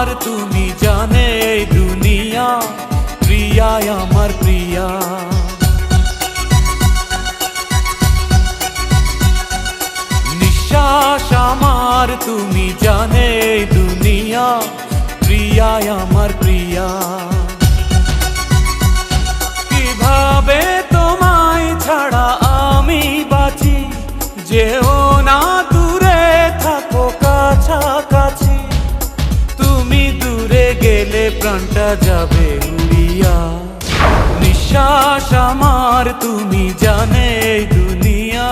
আমার তুমি জানে এই দুনিয়া, প্রিয়া আমার প্রিয়া। নিঃশ্বাস আমার তুমি জানে এই দুনিয়া, প্রিয়া আমার প্রিয়া। কিভাবে তোমায় ছাড়া আমি বাঁচি, যেও না দূরে থাকো কাছাকাছি। তুমি দূরে গেলে প্রাণটা যাবে উড়িয়া। নিঃশ্বাস আমার তুমি জানে এই দুনিয়া।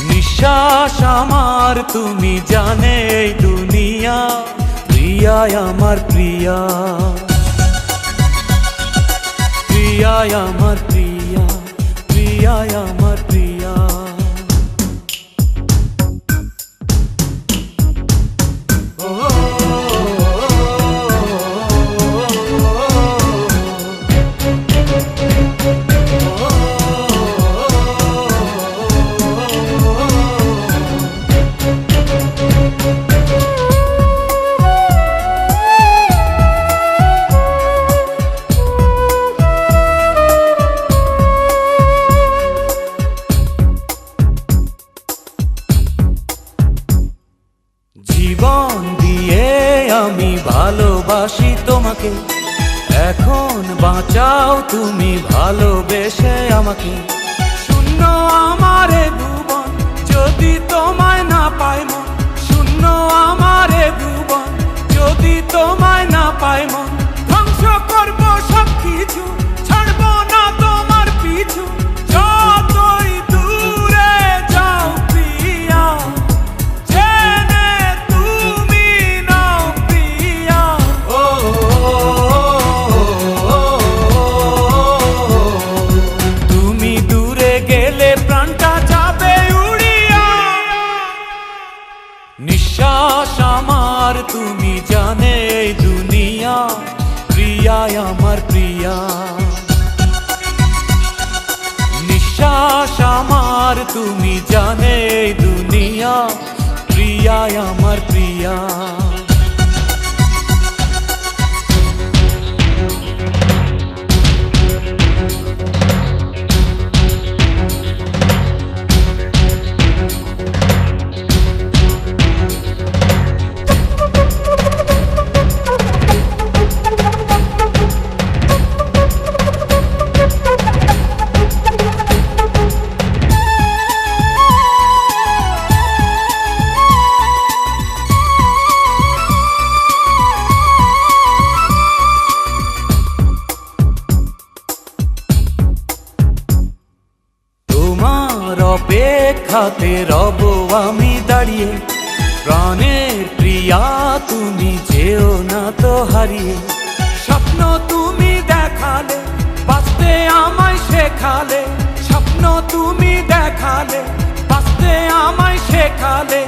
নিঃশ্বাস আমার তুমি জানে এই দুনিয়া, প্রিয়া আমার প্রিয়া। প্রিয়া আমার প্রিয়া, প্রিয়া আমার প্রিয়া। জীবন দিয়ে আমি ভালোবাসি তোমাকে, এখন বাঁচাও তুমি ভালোবেসে আমাকে। শূন্য আমার ভুবন যদি তোমায় না পাই মন, শূন্য আমার ভুবন যদি তোমায় না পাই মন। ধ্বংস করব সব কিছু, ছাড়বো না তোমার পিছু। যতই দূরে যাও প্রিয়া, জেনে তুমি নাও প্রিয়া। ও তুমি দূরে গেলে প্রাণটা যাবে উড়িয়া। নিঃশ্বাস আমার তুমি জানে এই দুনিয়া, প্রিয়া আমার প্রিয়া। নিঃশ্বাস আমার তুমি জানে এই দুনিয়া, প্রিয়া আমার প্রিয়া। অপেক্ষাতে রব আমি দাঁড়িয়ে, প্রাণের প্রিয়া তুমি যেও না তো হারিয়ে। স্বপ্ন তুমি দেখালে, বাঁচতে আমায় শেখালে। স্বপ্ন তুমি দেখালে, বাঁচতে আমায় শেখালে।